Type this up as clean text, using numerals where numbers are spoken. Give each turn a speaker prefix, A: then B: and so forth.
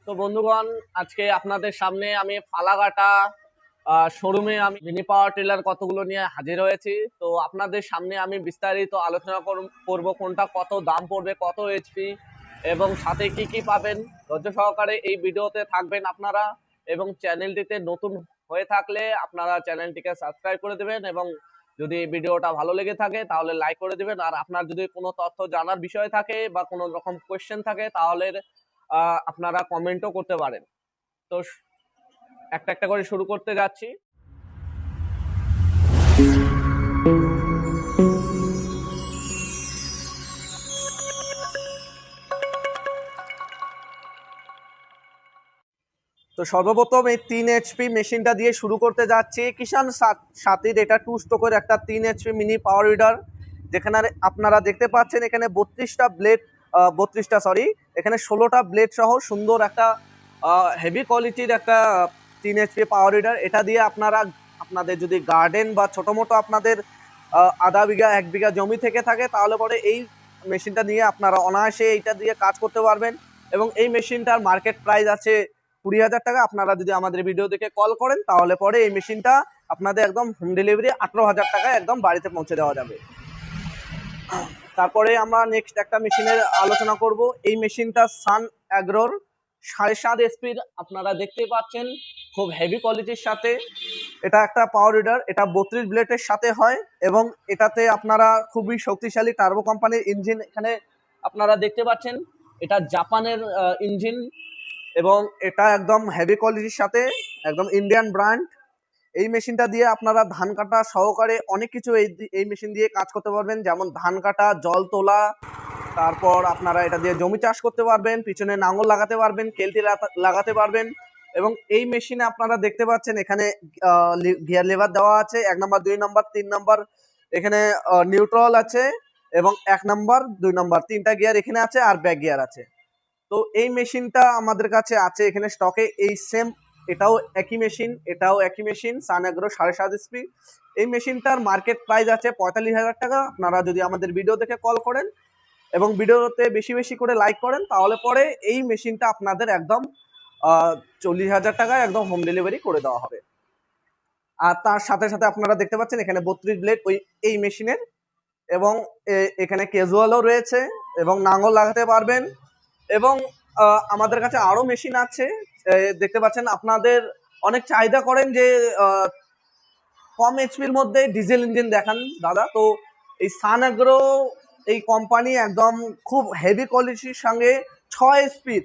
A: তো বন্ধুগণ, আজকে আপনাদের সামনে আমি ফালাকাটা শোরুমে আমি মিনি পাওয়ার টিলার কতগুলো নিয়ে হাজির হয়েছি। তো আপনাদের সামনে আমি বিস্তারিত আলোচনা করব কোনটা কত দাম পড়বে, কত এইচপি এবং সাথে কি কি পাবেন। ধৈর্য সহকারে এই ভিডিওতে থাকবেন আপনারা, এবং চ্যানেলটিতে নতুন হয়ে থাকলে আপনারা চ্যানেলটিকে সাবস্ক্রাইব করে দেবেন, এবং যদি ভিডিওটা ভালো লেগে থাকে তাহলে লাইক করে দিবেন। আর আপনার যদি কোনো তথ্য জানার বিষয় থাকে বা কোনো রকম কোয়েশ্চেন থাকে তাহলে আপনারা কমেন্টও করতে পারেন। তো একটা একটা করে শুরু করতে যাচ্ছি। তো সর্বপ্রথম এই 3 HP মেশিনটা দিয়ে শুরু করতে যাচ্ছি। কিষান সাথীর এটা 2 স্ট্রোকের একটা 3 HP মিনি পাওয়ার উইডার, যেখানে আপনারা দেখতে পাচ্ছেন এখানে 32টা ব্লেড, 32টা সরি, এখানে 16টা ব্লেড সহ সুন্দর একটা হেভি কোয়ালিটির একটা 3 HP পাওয়ার উইডার। এটা দিয়ে আপনারা আপনাদের যদি গার্ডেন বা ছোটো মোটো আপনাদের আধা বিঘা 1 বিঘা জমি থেকে থাকে তাহলে পরে এই মেশিনটা নিয়ে আপনারা অনায়াসে এইটা দিয়ে কাজ করতে পারবেন। এবং এই মেশিনটার মার্কেট প্রাইস আছে 20,000 টাকা। আপনারা যদি আমাদের ভিডিও দেখে কল করেন তাহলে পরে এই মেশিনটা আপনাদের একদম হোম ডেলিভারি 18,000 টাকায় একদম বাড়িতে পৌঁছে দেওয়া যাবে। তারপরে আমরা নেক্সট একটা মেশিনের আলোচনা করব। এই মেশিনটা সান অ্যাগ্রোর 7.5 এসপির, আপনারা দেখতে পাচ্ছেন খুব হেভি কোয়ালিটির সাথে। এটা একটা পাওয়ার উইডার, এটা 32 ব্লেডের সাথে হয় এবং এটাতে আপনারা খুবই শক্তিশালী টার্বো কোম্পানির ইঞ্জিন এখানে আপনারা দেখতে পাচ্ছেন। এটা জাপানের ইঞ্জিন এবং এটা একদম হেভি কোয়ালিটির সাথে, একদম ইন্ডিয়ান ব্র্যান্ড। এই মেশিনটা দিয়ে আপনারা ধান কাটা সহকারে অনেক কিছু এই মেশিন দিয়ে কাজ করতে পারবেন, যেমন ধান কাটা, জল তোলা, তারপর আপনারা এটা দিয়ে জমি চাষ করতে পারবেন, পিছনে নাঙল লাগাতে পারবেন, কেলটি লাগাতে পারবেন। এবং এই মেশিনে আপনারা দেখতে পাচ্ছেন এখানে গিয়ার লিভার দেওয়া আছে, 1 নম্বর, 2 নম্বর, 3 নম্বর, এখানে নিউট্রাল আছে এবং 1 নম্বর, 2 নম্বর, 3টা গিয়ার এখানে আছে আর ব্যাক গিয়ার আছে। তো এই মেশিনটা আমাদের কাছে আছে এখানে স্টকে, এই সেম এটাও একই মেশিন, এটাও একই মেশিন, সান অ্যাগ্রো 7.5 এসপি। এই মেশিনটার মার্কেট প্রাইস আছে 45,000 টাকা। আপনারা যদি আমাদের ভিডিও দেখে কল করেন এবং ভিডিওতে বেশি বেশি করে লাইক করেন তাহলে পরে এই মেশিনটা আপনাদের একদম 40,000 টাকায় একদম হোম ডেলিভারি করে দেওয়া হবে। আর তার সাথে সাথে আপনারা দেখতে পাচ্ছেন এখানে 32 ব্লেড এই মেশিনের, এবং এখানে ক্যাজুয়ালও রয়েছে এবং নাঙল লাগাতে পারবেন। এবং আমাদের কাছে আরো মেশিন আছে, দেখতে পাচ্ছেন। আপনাদের অনেক চাহিদা করেন যে কম এইচপির মধ্যে ডিজেল ইঞ্জিন দেখান দাদা, তো এই সান অ্যাগ্রো এই কোম্পানি একদম খুব হেভি কোয়ালিটির সঙ্গে 6 স্পিড